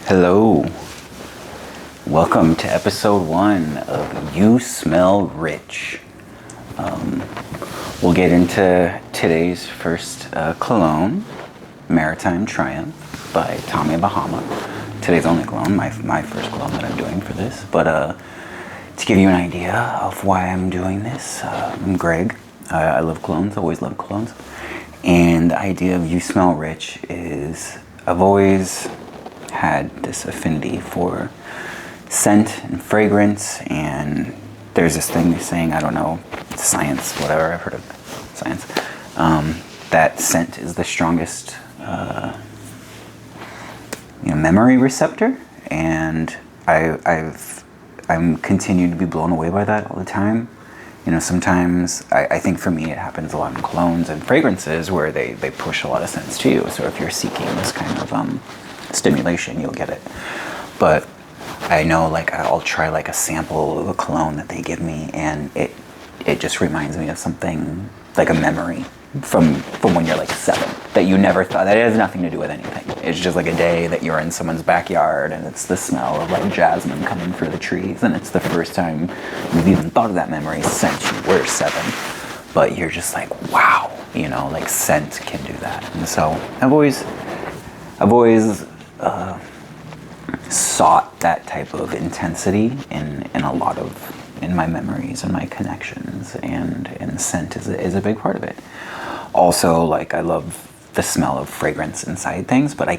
Hello. Welcome to episode 1 of You Smell Rich. We'll get into today's first cologne, Maritime Triumph by Bahama. Today's only cologne, my first cologne that I'm doing for this. But to give you an idea of why I'm doing this, I'm Greg. I love colognes, always loved colognes. And the idea of You Smell Rich is I've always had this affinity for scent and fragrance, and there's this thing they're saying, I don't know, science, whatever, I've heard of science, that scent is the strongest memory receptor, and I'm continuing to be blown away by that all the time. Sometimes I think for me it happens a lot in colognes and fragrances where they push a lot of scents to you, so if you're seeking this kind of stimulation, you'll get it. But I know, I'll try a sample of a cologne that they give me, and it just reminds me of something, like a memory from when you're 7 that you never thought, that it has nothing to do with anything. It's just a day that you're in someone's backyard and it's the smell of jasmine coming through the trees, and it's the first time you've even thought of that memory since you were 7. But you're just wow, scent can do that. And so I've always sought that type of intensity in my memories and my connections, and scent is a big part of it. Also, I love the smell of fragrance inside things, but I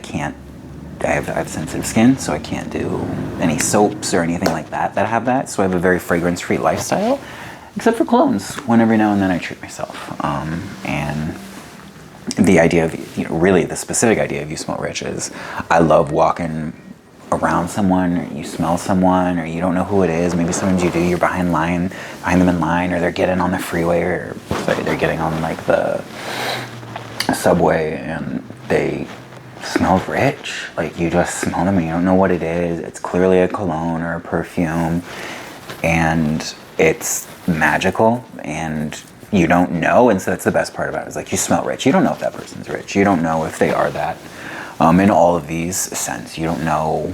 have sensitive skin, so I can't do any soaps or anything like that have that. So I have a very fragrance-free lifestyle, except for colognes, when every now and then I treat myself. And the idea of, really the specific idea of You Smell Rich is I love walking around someone, or you smell someone, or you don't know who it is. Maybe sometimes you do, you're behind them in line, or they're getting on the freeway, or they're getting on the subway, and they smell rich. You just smell them and you don't know what it is. It's clearly a cologne or a perfume, and it's magical, and you don't know. And so that's the best part about it, is you smell rich. You don't know if that person's rich. You don't know if they are that. In all of these scents, you don't know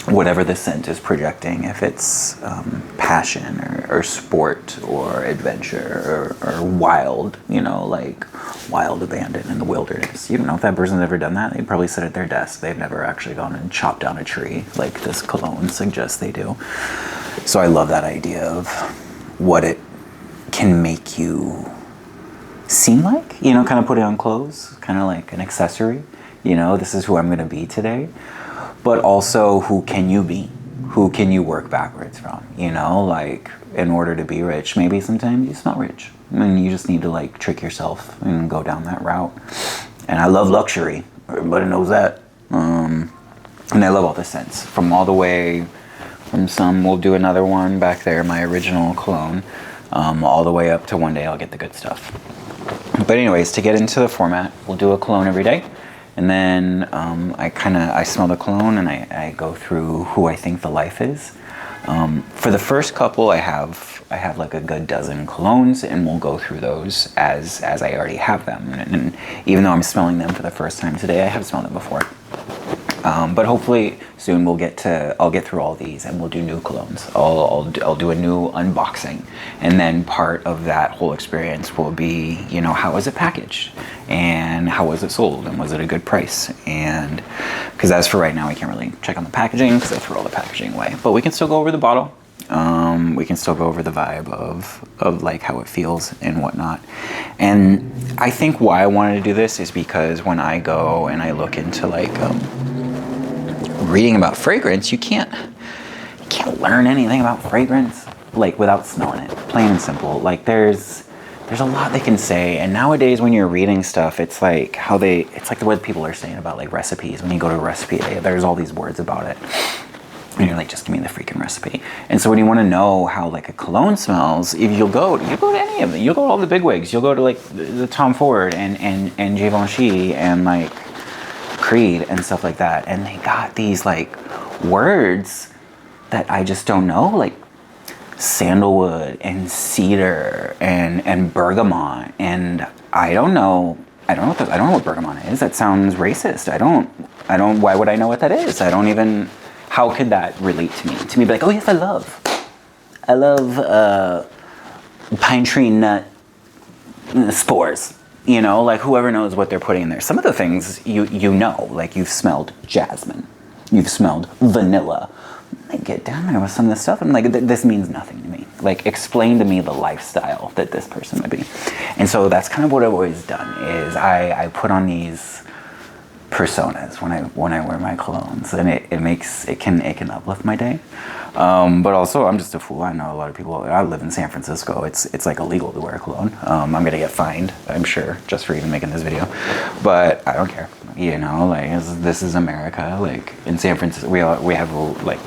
whatever the scent is projecting, if it's passion or sport or adventure or wild, wild abandon in the wilderness. You don't know if that person's ever done that. They probably sit at their desk. They've never actually gone and chopped down a tree like this cologne suggests they do. So I love that idea of what it can make you seem like, kind of put it on clothes, kind of like an accessory. This is who I'm going to be today. But also, who can you be? Who can you work backwards from? In order to be rich, maybe sometimes you smell rich. And you just need to, trick yourself and go down that route. And I love luxury. Everybody knows that. And I love all the scents. From all the way, from some, we'll do another one back there, my original cologne, all the way up to one day I'll get the good stuff. But anyways, to get into the format, we'll do a cologne every day. And then I smell the cologne and I go through who I think the life is. For the first couple, I have a good dozen colognes, and we'll go through those as I already have them. And even though I'm smelling them for the first time today, I have smelled them before. But hopefully soon I'll get through all these, and we'll do new colognes. I'll do a new unboxing, and then part of that whole experience will be, how was it packaged, and how was it sold, and was it a good price? And because as for right now, I can't really check on the packaging because I threw all the packaging away. But we can still go over the bottle. We can still go over the vibe of how it feels and whatnot. And I think why I wanted to do this is because when I go and I look into reading about fragrance, you can't learn anything about fragrance without smelling it. Plain and simple. There's a lot they can say, and nowadays when you're reading stuff, it's like the word people are saying about recipes. When you go to a recipe, there's all these words about it. And you're just give me the freaking recipe. And so when you want to know how a cologne smells, if you'll go to any of them. You'll go to all the big wigs. You'll go to the Tom Ford and Givenchy and Creed and stuff like that. And they got these words that I just don't know, sandalwood and cedar and bergamot, and I don't know I don't know I don't know what bergamot is. That sounds racist. I don't, why would I know what that is? I don't even, how could that relate to me? To me, be like, oh yes, I love pine tree nut spores. You know, like whoever knows what they're putting in there. Some of the things you know, like you've smelled jasmine, you've smelled vanilla. I get down there with some of this stuff, and I'm like, this means nothing to me. Like, explain to me the lifestyle that this person would be. And so that's kind of what I've always done, is I put on these personas when I wear my colognes, and it can uplift my day. But also, I'm just a fool. I know a lot of people. I live in San Francisco. It's like illegal to wear a cologne. I'm gonna get fined, I'm sure, just for even making this video. But I don't care. You know, like this is America. Like in San Francisco, we have like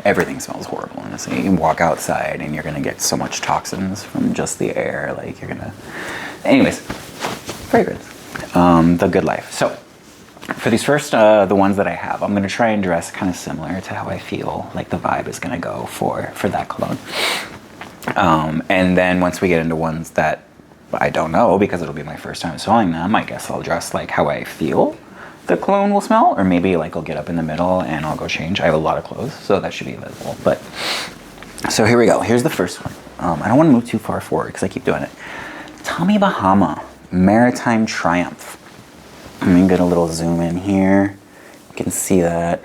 everything smells horrible in the city. You can walk outside and you're gonna get so much toxins from just the air. Like you're gonna. Anyways, fragrance. The good life. So for these first, the ones that I have, I'm gonna try and dress kind of similar to how I feel like the vibe is gonna go for that cologne. And then once we get into ones that I don't know, because it'll be my first time smelling them, I guess I'll dress like how I feel the cologne will smell, or maybe like I'll get up in the middle and I'll go change. I have a lot of clothes, so that should be visible. But so here we go. Here's the first one. I don't want to move too far forward because I keep doing it. Tommy Bahama Maritime Triumph. Let me get a little zoom in here. You can see that.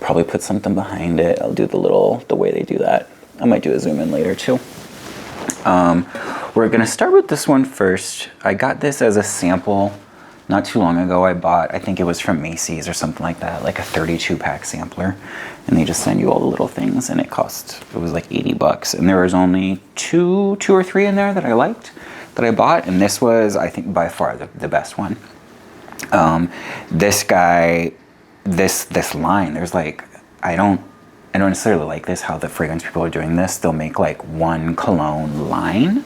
Probably put something behind it. I'll do the way they do that. I might do a zoom in later too. We're gonna start with this one first. I got this as a sample not too long ago. I think it was from Macy's or something like that, like a 32-pack sampler. And they just send you all the little things, and it was like $80. And there was only two or three in there that I liked, that I bought. And this was, I think, by far the best one. This guy, this line, there's like, I don't necessarily like this, how the fragrance people are doing this. They'll make like one cologne line.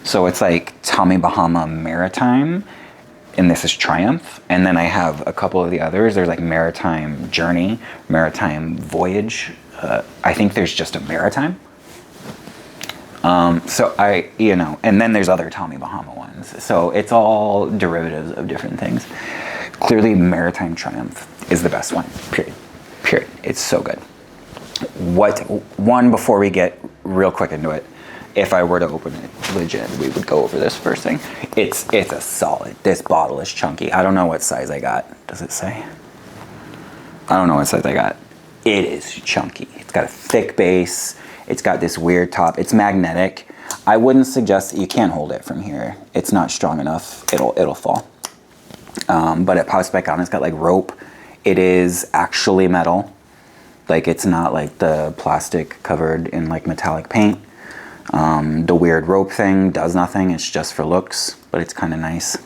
So it's like Tommy Bahama Maritime, and this is Triumph. And then I have a couple of the others. There's like Maritime Journey, Maritime Voyage. I think there's just a Maritime. So and then there's other Tommy Bahama ones. So it's all derivatives of different things. Clearly Maritime Triumph is the best one, period. It's so good. Before we get real quick into it, if I were to open it legit, we would go over this first thing. It's a solid. This bottle is chunky. I don't know what size I got. Does it say? I don't know what size I got. It is chunky. It's got a thick base. It's got this weird top. It's magnetic. I wouldn't suggest, you can't hold it from here. It's not strong enough. It'll fall. But it pops back on. It's got like rope. It is actually metal. Like it's not like the plastic covered in like metallic paint. The weird rope thing does nothing. It's just for looks, but it's kind of nice.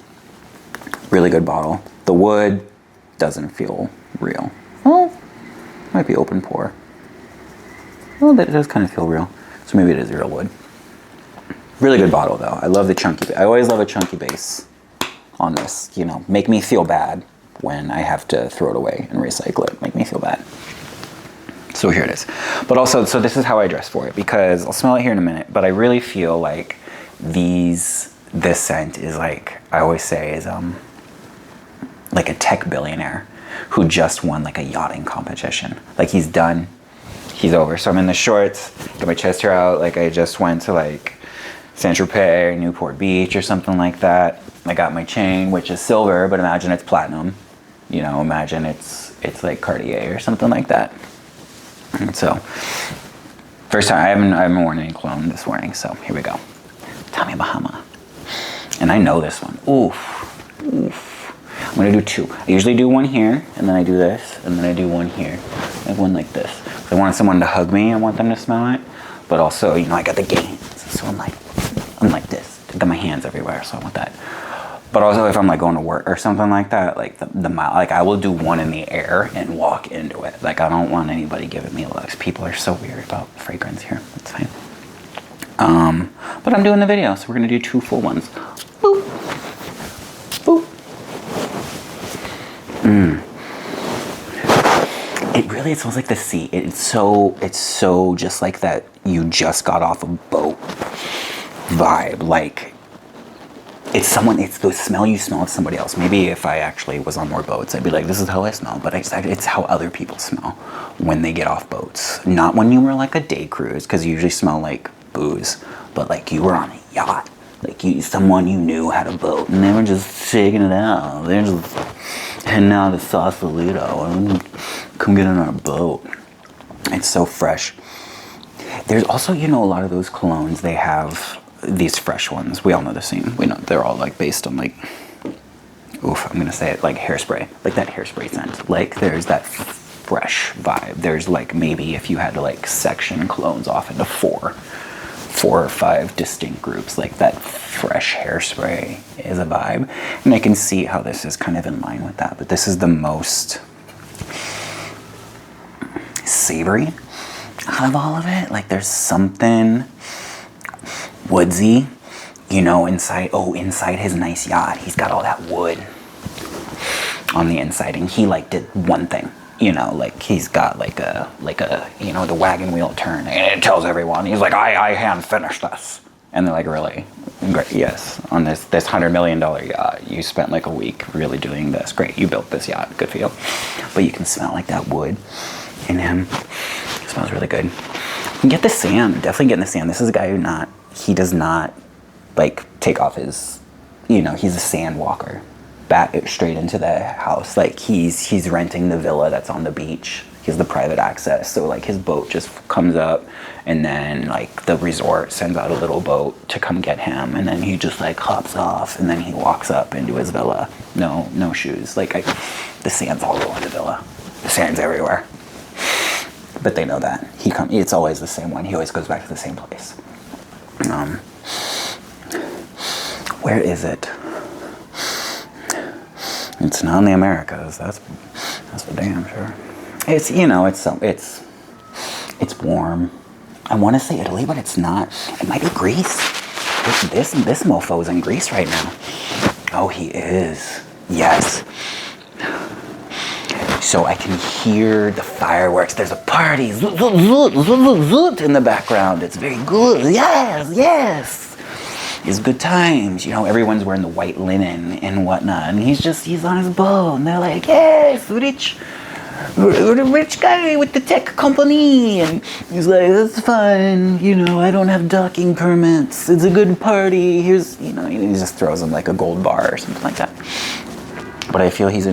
Really good bottle. The wood doesn't feel real. Well, might be open pore. Well, that does kind of feel real. So maybe it is real wood. Really good bottle though. I love the chunky. I always love a chunky base on this. You know, make me feel bad when I have to throw it away and recycle it. Make me feel bad. So here it is. But also, so this is how I dress for it, because I'll smell it here in a minute, but I really feel like this scent is like, I always say, is like a tech billionaire who just won like a yachting competition. Like he's done, he's over. So I'm in the shorts, got my chest hair out, like I just went to like Saint-Tropez, Newport Beach or something like that. I got my chain, which is silver, but imagine it's platinum. You know, imagine it's like Cartier or something like that. And so, first time, I haven't worn any cologne this morning, so here we go. Tommy Bahama. And I know this one. Oof. I'm gonna do two. I usually do one here, and then I do this, and then I do one here. I have one like this. So I want someone to hug me, I want them to smell it, but also, you know, I got the gains, so I'm like this. I got my hands everywhere, so I want that. But also if I'm like going to work or something like that, like like I will do one in the air and walk into it. Like I don't want anybody giving me looks. People are so weird about fragrance here. It's fine. But I'm doing the video, so we're gonna do two full ones. Boop. Boop. It smells like the sea. It's so just like that you just got off a boat vibe. Like it's the smell you smell of somebody else. Maybe if I actually was on more boats, I'd be like, this is how I smell. But it's how other people smell when they get off boats. Not when you were like a day cruise, because you usually smell like booze. But like you were on a yacht. Like someone you knew had a boat, and they were just shaking it out. They're just heading out to Sausalito and come get on our boat. It's so fresh. There's also, a lot of those colognes, they have these fresh ones. We all know the same. We know they're all like based on like, I'm gonna say it, like hairspray, like that hairspray scent. Like there's that fresh vibe. There's like, maybe if you had to like section colognes off into four or five distinct groups, like that fresh hairspray is a vibe. And I can see how this is kind of in line with that, but this is the most savory out of all of it. Like there's something woodsy, inside his nice yacht. He's got all that wood on the inside, and he like did one thing. Like he's got like a the wagon wheel turn, and it tells everyone, he's like, I hand finished this. And they're like, really? Great. Yes, on this $100 million yacht, you spent like a week really doing this. Great, you built this yacht, good for you. But you can smell like that wood in him. It smells really good. You get the sand, definitely getting the sand. This is a guy he does not like take off his, he's a sand walker. Back straight into the house. Like he's renting the villa that's on the beach. He has the private access, so like his boat just comes up, and then like the resort sends out a little boat to come get him, and then he just like hops off, and then he walks up into his villa. No shoes. Like the sand's all over the villa. The sand's everywhere. But they know that it's always the same one. He always goes back to the same place. Where is it? It's not in the Americas. That's for damn sure. It's it's warm. I want to say Italy, but it's not. It might be Greece. This mofo's in Greece right now. Oh, he is. Yes. So I can hear the fireworks. There's a party in the background. It's very good. Yes. It's good times. Everyone's wearing the white linen and whatnot. And he's on his boat. And they're like, yes, rich guy with the tech company. And he's like, that's fine. I don't have docking permits. It's a good party. Here's, he just throws him like a gold bar or something like that. But I feel he's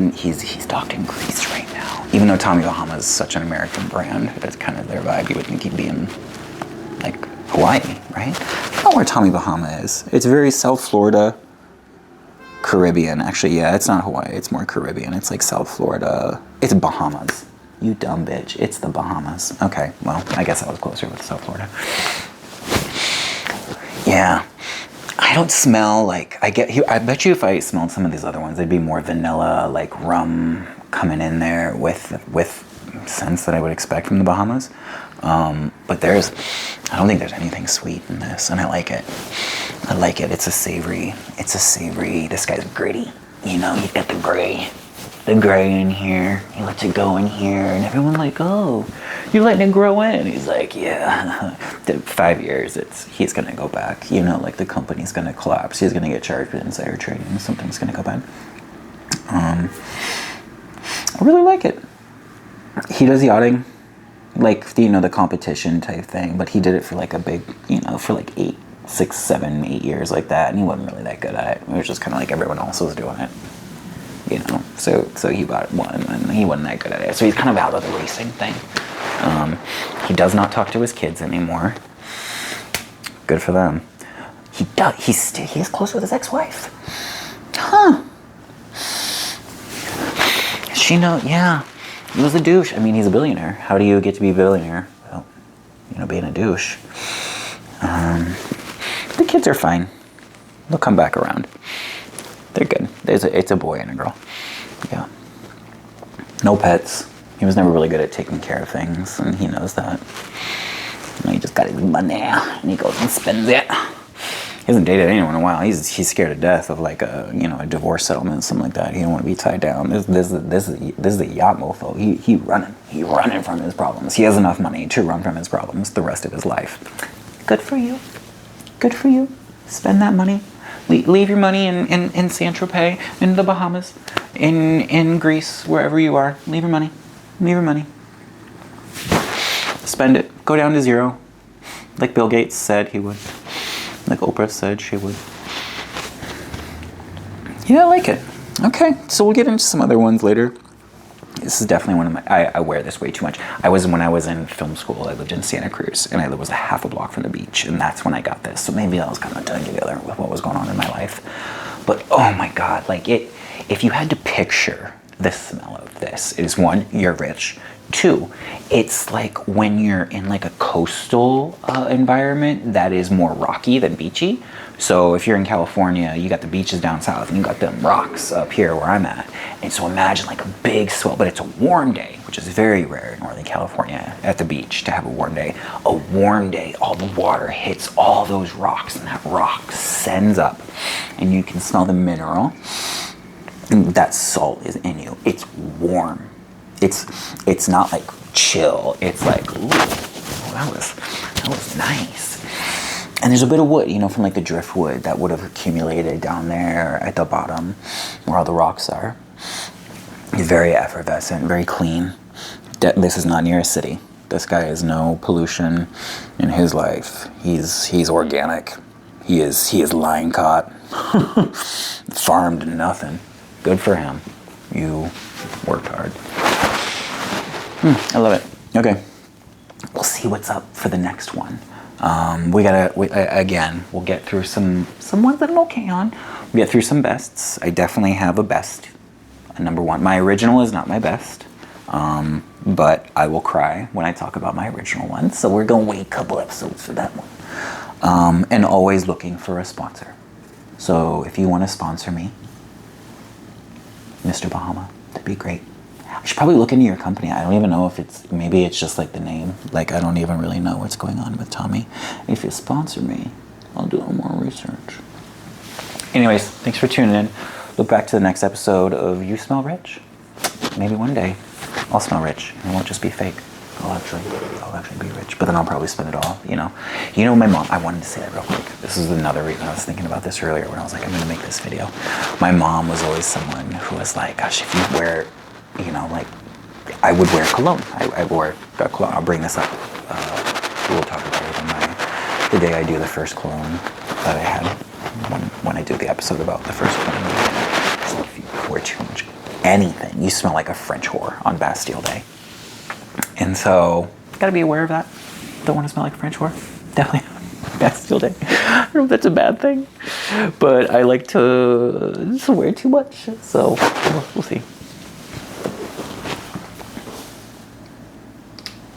docked in Greece right now. Even though Tommy Bahama is such an American brand, that's kind of their vibe. You would think he'd be in like Hawaii, right? I don't know where Tommy Bahama is. It's very South Florida, Caribbean. Actually, yeah, it's not Hawaii. It's more Caribbean. It's like South Florida. It's Bahamas. You dumb bitch. It's the Bahamas. Okay, well, I guess I was closer with South Florida. Yeah. I don't smell like, I bet you if I smelled some of these other ones, they'd be more vanilla, like rum coming in there with scents that I would expect from the Bahamas. But I don't think there's anything sweet in this, and I like it. It's a savory, this guy's gritty. He's got the gray in here. He lets it go in here, and everyone's like, oh, you're letting it grow in. He's like, yeah. 5 years, he's gonna go back. Like the company's gonna collapse. He's gonna get charged with insider trading. Something's gonna go bad. I really like it. He does yachting, like the competition type thing, but he did it for like a big, for like 6, 7, 8 years like that, and he wasn't really that good at it. It was just kind of like everyone else was doing it. So he bought one, and he wasn't that good at it. So he's kind of out of the racing thing. He does not talk to his kids anymore. Good for them. He does. He is close with his ex-wife. Huh. She knows. Yeah. He was a douche. I mean, he's a billionaire. How do you get to be a billionaire? Well, being a douche. The kids are fine. They'll come back around. They're good. It's a boy and a girl. Yeah. No pets. He was never really good at taking care of things, and he knows that. He just got his money, and he goes and spends it. He hasn't dated anyone in a while. He's scared to death of like a divorce settlement, something like that. He don't want to be tied down. This is a yacht mofo. He running from his problems. He has enough money to run from his problems the rest of his life. Good for you. Good for you. Spend that money. Leave your money in Saint-Tropez, in the Bahamas, in Greece, wherever you are. Leave your money. Leave your money. Spend it. Go down to zero. Like Bill Gates said he would. Like Oprah said she would. Yeah, I like it. Okay, so we'll get into some other ones later. This is definitely one of my... I wear this way too much. When I was in film school, I lived in Santa Cruz, and I was a half a block from the beach, and that's when I got this. So maybe I was kind of done together with what was going on in my life. But oh my God, like if you had to picture the smell of this, is one, you're rich. Two, it's like when you're in like a coastal environment that is more rocky than beachy. So if you're in California, you got the beaches down south and you got them rocks up here where I'm at. And so imagine like a big swell, but it's a warm day, which is very rare in Northern California at the beach to have a warm day. A warm day, all the water hits all those rocks and that rock sends up and you can smell the mineral. And that salt is in you. It's warm. It's not like chill. It's like, ooh, that was nice. And there's a bit of wood, from like the driftwood that would have accumulated down there at the bottom where all the rocks are. It's very effervescent, very clean. This is not near a city. This guy has no pollution in his life. He's organic. He is line caught, farmed nothing. Good for him. You worked hard. I love it. Okay, we'll see what's up for the next one. We'll get through some ones that I'm okay on. We'll get through some bests. I definitely have a best, a number one. My original is not my best, but I will cry when I talk about my original one. So we're gonna wait a couple episodes for that one. And always looking for a sponsor. So if you want to sponsor me, Mr. Bahama, that'd be great. I should probably look into your company. I don't even know if maybe it's just like the name. Like, I don't even really know what's going on with Tommy. If you sponsor me, I'll do more research. Anyways, thanks for tuning in. Look back to the next episode of You Smell Rich. Maybe one day I'll smell rich. It won't just be fake. I'll actually be rich. But then I'll probably spend it all, my mom, I wanted to say that real quick. This is another reason I was thinking about this earlier when I was like, I'm going to make this video. My mom was always someone who was like, gosh, if you wear, like, I would wear cologne. I wore cologne. I'll bring this up. We'll talk about it on the day I do the first cologne that I had when I do the episode about the first cologne. So if you wear too much anything, you smell like a French whore on Bastille Day. And so, gotta be aware of that. Don't want to smell like a French whore. Definitely Bastille Day. I don't know if that's a bad thing, but I like to wear too much. So we'll see.